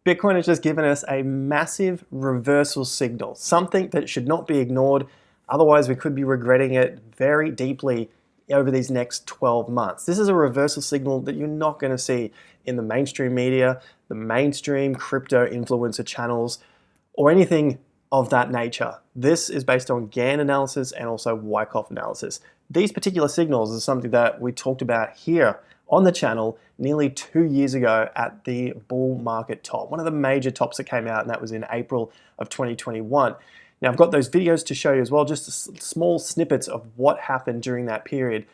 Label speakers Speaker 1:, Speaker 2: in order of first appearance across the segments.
Speaker 1: Bitcoin has just given us a massive reversal signal, something that should not be ignored. Otherwise, we could be regretting it very deeply over these next 12 months. This is a reversal signal that you're not going to see in the mainstream media, the mainstream crypto influencer channels, or anything of that nature. This is based on Gann analysis and also Wyckoff analysis. These particular signals is something that we talked about here on the channel nearly 2 years ago at the bull market top, one of the major tops that came out, and that was in April of 2021. Now I've got those videos to show you as well, just small snippets of what happened during that period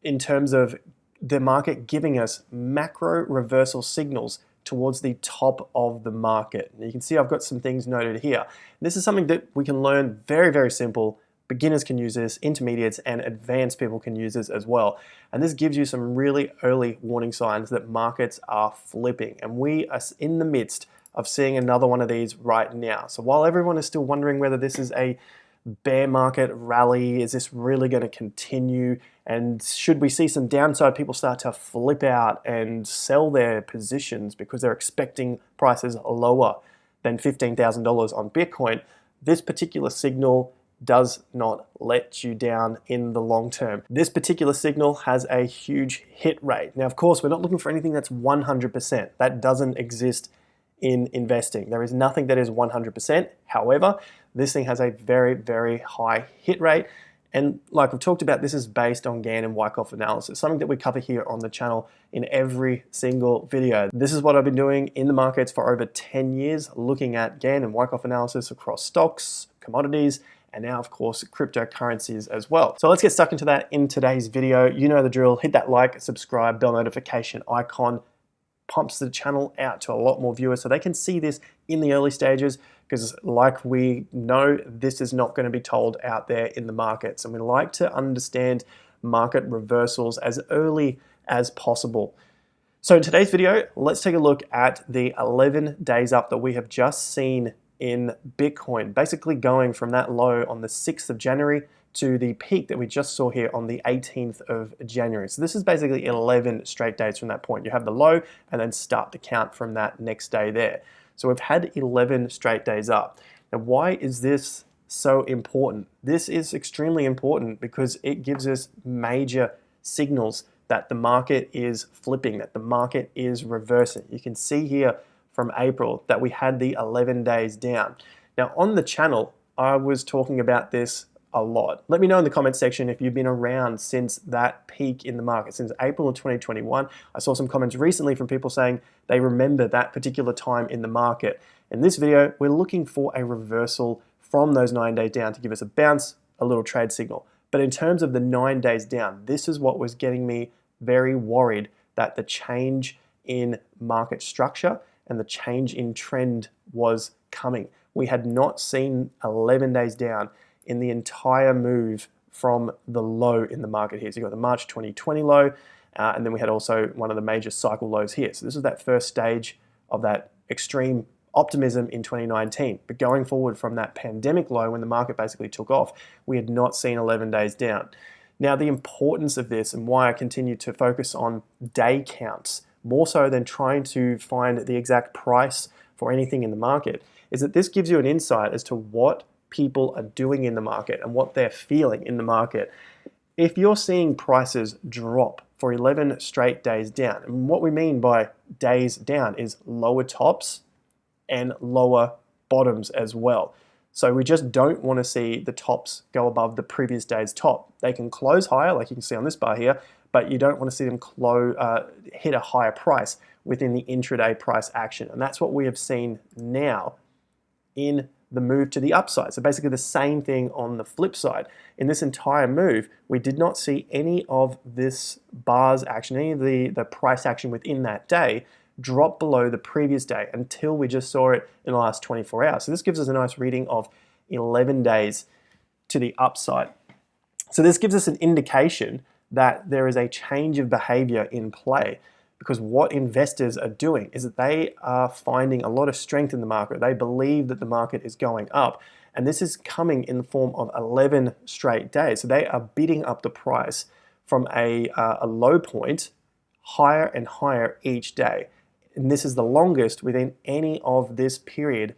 Speaker 1: in terms of the market giving us macro reversal signals towards the top of the market. And you can see I've got some things noted here. This is something that we can learn very, very simple. Beginners can use this, intermediates and advanced people can use this as well. And this gives you some really early warning signs that markets are flipping. And we are in the midst of seeing another one of these right now. So while everyone is still wondering whether this is a bear market rally, is this really going to continue? And should we see some downside, people start to flip out and sell their positions because they're expecting prices lower than $15,000 on Bitcoin, this particular signal does not let you down in the long term. This particular signal has a huge hit rate. Now, of course, we're not looking for anything that's 100%. That doesn't exist in investing. There is nothing that is 100%. However, this thing has a very, very high hit rate. And like we've talked about, this is based on Gann and Wyckoff analysis, something that we cover here on the channel in every single video. This is what I've been doing in the markets for over 10 years, looking at Gann and Wyckoff analysis across stocks, commodities, and now, of course, cryptocurrencies as well. So let's get stuck into that in today's video. You know the drill. Hit that like, subscribe, bell notification icon. Pumps the channel out to a lot more viewers so they can see this in the early stages, because like we know, this is not going to be told out there in the markets. And we like to understand market reversals as early as possible. So in today's video, let's take a look at the 11 days up that we have just seen in Bitcoin, basically going from that low on the 6th of January to the peak that we just saw here on the 18th of January. So this is basically 11 straight days from that point. You have the low and then start to count from that next day there. So we've had 11 straight days up. Now, why is this so important? This is extremely important because it gives us major signals that the market is flipping, that the market is reversing. You can see here from April that we had the 11 days down. Now on the channel, I was talking about this a lot. Let me know in the comment section if you've been around since that peak in the market, since April of 2021. I saw some comments recently from people saying they remember that particular time in the market. In this video, we're looking for a reversal from those 9 days down to give us a bounce, a little trade signal. But in terms of the 9 days down, this is what was getting me very worried, that the change in market structure and the change in trend was coming. We had not seen 11 days down in the entire move from the low in the market here. So you got the March 2020 low, and then we had also one of the major cycle lows here. So this is that first stage of that extreme optimism in 2019. But going forward from that pandemic low when the market basically took off, we had not seen 11 days down. Now the importance of this, and why I continue to focus on day counts more so than trying to find the exact price for anything in the market, is that this gives you an insight as to what people are doing in the market and what they're feeling in the market. If you're seeing prices drop for 11 straight days down, and what we mean by days down is lower tops and lower bottoms as well. So we just don't want to see the tops go above the previous day's top. They can close higher, like you can see on this bar here, but you don't want to see them hit a higher price within the intraday price action. And that's what we have seen now in the move to the upside. So basically the same thing on the flip side. In this entire move, we did not see any of this bar's action, any of the price action within that day drop below the previous day until we just saw it in the last 24 hours. So this gives us a nice reading of 11 days to the upside. So this gives us an indication that there is a change of behavior in play, because what investors are doing is that they are finding a lot of strength in the market. They believe that the market is going up, and this is coming in the form of 11 straight days. So they are bidding up the price from a low point higher and higher each day. and this is the longest within any of this period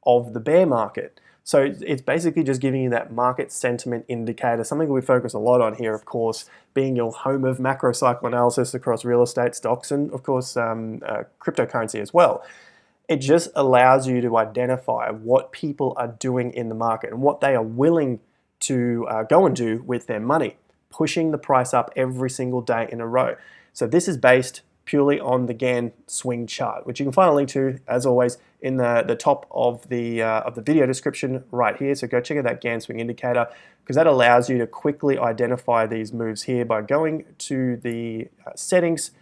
Speaker 1: of the bear market. So it's basically just giving you that market sentiment indicator, something we focus a lot on here, of course, being your home of macro cycle analysis across real estate, stocks, and of course cryptocurrency as well. It just allows you to identify what people are doing in the market and what they are willing to go and do with their money, pushing the price up every single day in a row. So this is based purely on the Gann swing chart, which you can find a link to, as always, in the top of the video description right here. So go check out that Gann swing indicator, because that allows you to quickly identify these moves here by going to the settings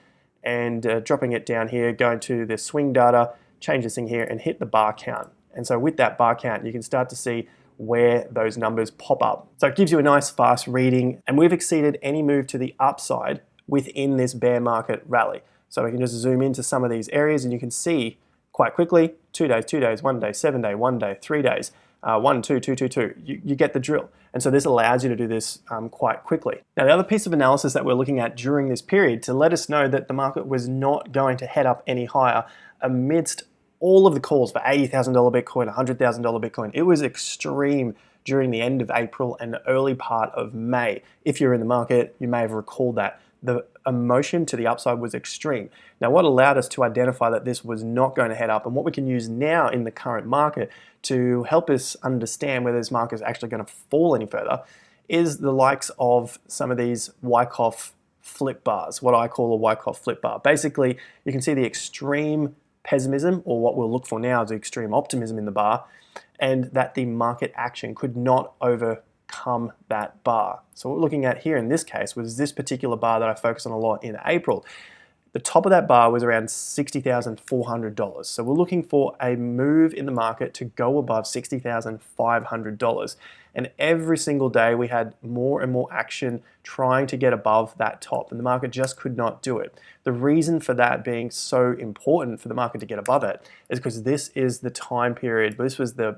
Speaker 1: and dropping it down here, going to the swing data, change this thing here, and hit the bar count. And so with that bar count, you can start to see where those numbers pop up. So it gives you a nice fast reading, and we've exceeded any move to the upside within this bear market rally. So we can just zoom into some of these areas, and you can see quite quickly, 2 days, 1 day, 7 day, 1 day, 3 days, 1, 2, 2, 2, 2. You get the drill. And so this allows you to do this quite quickly. Now, the other piece of analysis that we're looking at during this period to let us know that the market was not going to head up any higher amidst all of the calls for $80,000 Bitcoin, $100,000 Bitcoin. It was extreme during the end of April and the early part of May. If you're in the market, you may have recalled that. The emotion to the upside was extreme. Now, what allowed us to identify that this was not going to head up, and what we can use now in the current market to help us understand whether this market is actually going to fall any further, is the likes of some of these Wyckoff flip bars, what I call a Wyckoff flip bar. Basically, you can see the extreme pessimism, or what we'll look for now is extreme optimism in the bar, and that the market action could not overcome that bar. So what we're looking at here in this case was this particular bar that I focused on a lot in April. The top of that bar was around $60,400. So we're looking for a move in the market to go above $60,500. And every single day we had more and more action trying to get above that top, and the market just could not do it. The reason for that being so important for the market to get above it is because this is the time period, this was the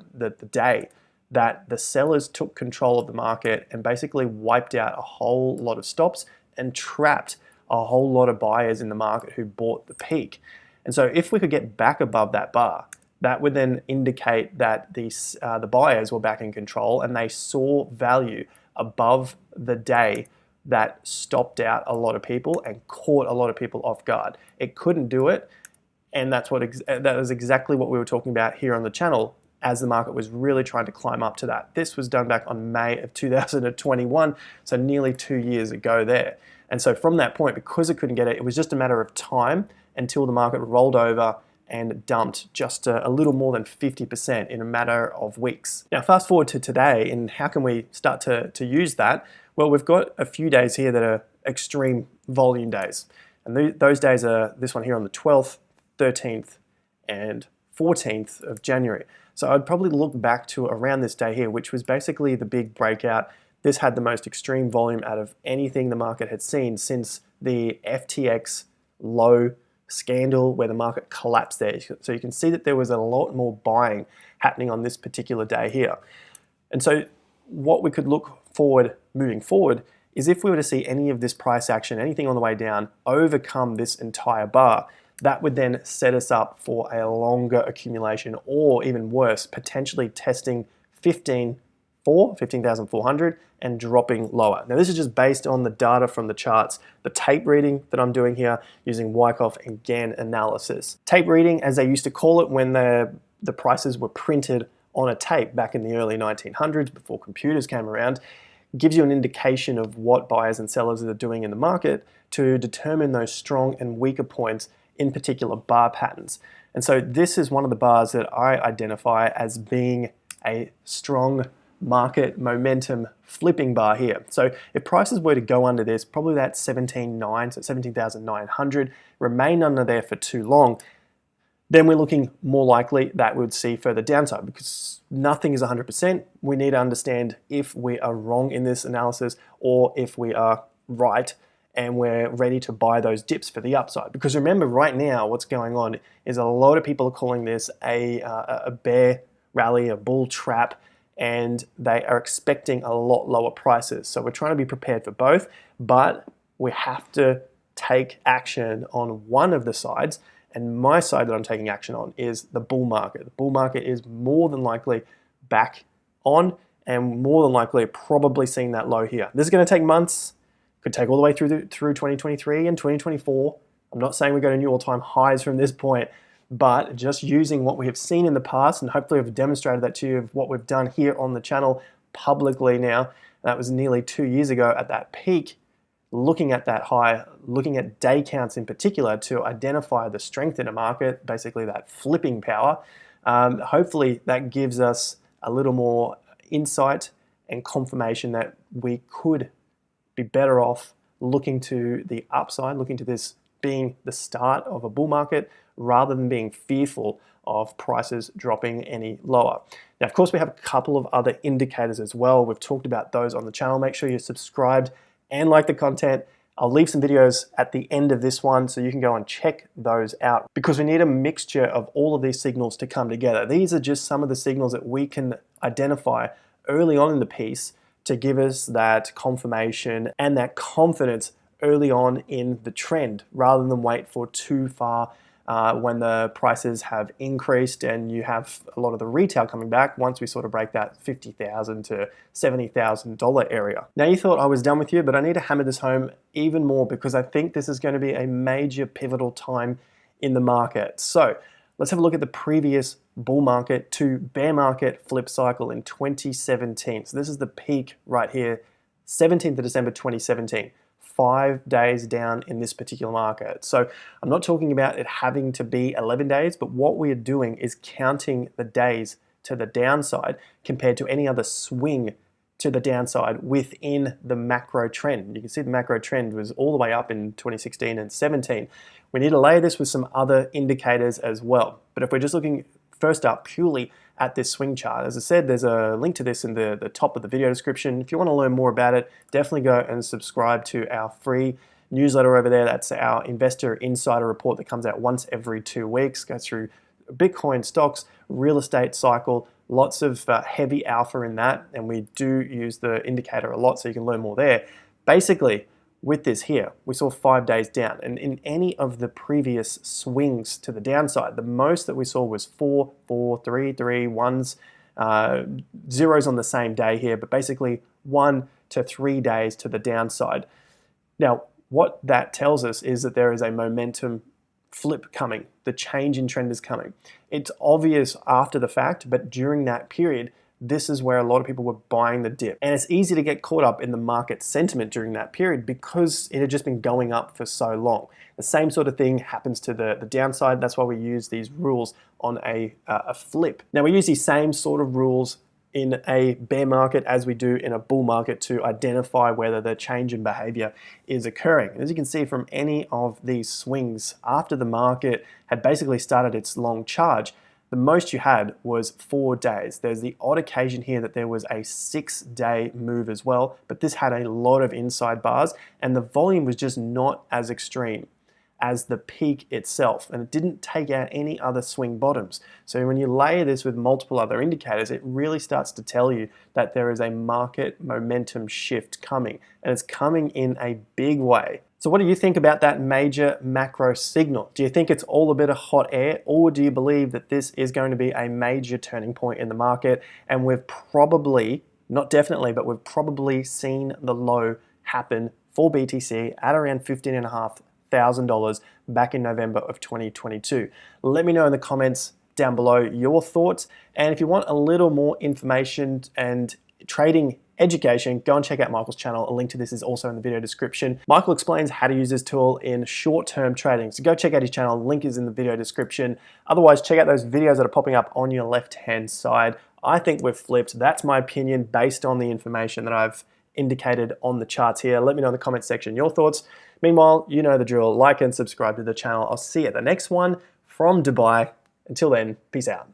Speaker 1: day that the sellers took control of the market and basically wiped out a whole lot of stops and trapped a whole lot of buyers in the market who bought the peak. And so if we could get back above that bar, that would then indicate that the buyers were back in control and they saw value above the day that stopped out a lot of people and caught a lot of people off guard. It couldn't do it, and that was exactly what we were talking about here on the channel as the market was really trying to climb up to that. This was done back on May of 2021, so nearly 2 years ago there. And so from that point, because it couldn't get it, it was just a matter of time until the market rolled over and dumped just a little more than 50% in a matter of weeks. Now, fast forward to today, and how can we start to use that? Well, we've got a few days here that are extreme volume days. And those days are this one here on the 12th, 13th, and 14th of January. So I'd probably look back to around this day here, which was basically the big breakout. This had the most extreme volume out of anything the market had seen since the FTX low scandal where the market collapsed there. So you can see that there was a lot more buying happening on this particular day here. And so what we could look forward moving forward is if we were to see any of this price action, anything on the way down, overcome this entire bar, that would then set us up for a longer accumulation, or even worse, potentially testing 15,400 and dropping lower. Now this is just based on the data from the charts, the tape reading that I'm doing here using Wyckoff and Gann analysis. Tape reading, as they used to call it when the prices were printed on a tape back in the early 1900s before computers came around, gives you an indication of what buyers and sellers are doing in the market to determine those strong and weaker points in particular bar patterns. And so this is one of the bars that I identify as being a strong market momentum flipping bar here. So if prices were to go under this, probably that 17,900, remain under there for too long, then we're looking more likely that we'd see further downside, because nothing is 100%. We need to understand if we are wrong in this analysis or if we are right and we're ready to buy those dips for the upside. Because remember, right now what's going on is a lot of people are calling this a bear rally, a bull trap, and they are expecting a lot lower prices. So we're trying to be prepared for both, but we have to take action on one of the sides And my side that I'm taking action on is the bull market. The bull market is more than likely back on, and more than likely probably seeing that low here. This is going to take months, could take all the way through 2023 and 2024. I'm not saying we're going to new all-time highs from this point, but just using what we have seen in the past, and hopefully I've demonstrated that to you of what we've done here on the channel publicly now. That was nearly 2 years ago at that peak, looking at that high, looking at day counts in particular to identify the strength in a market, basically that flipping power. Hopefully that gives us a little more insight and confirmation that we could be better off looking to the upside, looking to this being the start of a bull market rather than being fearful of prices dropping any lower. Now, of course, we have a couple of other indicators as well. We've talked about those on the channel. Make sure you're subscribed and like the content. I'll leave some videos at the end of this one so you can go and check those out, because we need a mixture of all of these signals to come together. These are just some of the signals that we can identify early on in the piece to give us that confirmation and that confidence early on in the trend, rather than wait for too far when the prices have increased and you have a lot of the retail coming back once we sort of break that $50,000 to $70,000 area. Now, you thought I was done with you, but I need to hammer this home even more, because I think this is going to be a major pivotal time in the market. So let's have a look at the previous bull market to bear market flip cycle in 2017. So this is the peak right here, 17th of December 2017. 5 days down in this particular market. So I'm not talking about it having to be 11 days, but what we are doing is counting the days to the downside compared to any other swing to the downside within the macro trend. You can see the macro trend was all the way up in 2016 and 17. We need to layer this with some other indicators as well. But if we're just looking first up purely at this swing chart, as I said, there's a link to this in the top of the video description. If you want to learn more about it, definitely go and subscribe to our free newsletter over there. That's our Investor Insider Report that comes out once every 2 weeks. Goes through Bitcoin, stocks, real estate cycle, lots of heavy alpha in that, and we do use the indicator a lot so you can learn more there. Basically, with this here, we saw 5 days down, and in any of the previous swings to the downside, the most that we saw was 4, 4, 3, 3, ones, zeros on the same day here, but basically 1 to 3 days to the downside. Now, what that tells us is that there is a momentum flip coming. The change in trend is coming. It's obvious after the fact, but during that period, this is where a lot of people were buying the dip. And it's easy to get caught up in the market sentiment during that period because it had just been going up for so long. The same sort of thing happens to the downside. That's why we use these rules on a flip. Now, we use these same sort of rules in a bear market as we do in a bull market to identify whether the change in behavior is occurring. As you can see from any of these swings, after the market had basically started its long charge, the most you had was 4 days. There's the odd occasion here that there was a 6-day move as well, but this had a lot of inside bars and the volume was just not as extreme as the peak itself, and it didn't take out any other swing bottoms. So when you layer this with multiple other indicators, it really starts to tell you that there is a market momentum shift coming, and it's coming in a big way. So what do you think about that major macro signal? Do you think it's all a bit of hot air, or do you believe that this is going to be a major turning point in the market, and we've probably, not definitely, but we've probably seen the low happen for BTC at around $15,500 back in November of 2022? Let me know in the comments down below your thoughts, and if you want a little more information and trading education, go and check out Michael's channel. A link to this is also in the video description. Michael explains how to use this tool in short-term trading. So go check out his channel. Link is in the video description. Otherwise, check out those videos that are popping up on your left-hand side. I think we've flipped. That's my opinion based on the information that I've indicated on the charts here. Let me know in the comment section your thoughts. Meanwhile, you know the drill. Like and subscribe to the channel. I'll see you at the next one from Dubai. Until then, peace out.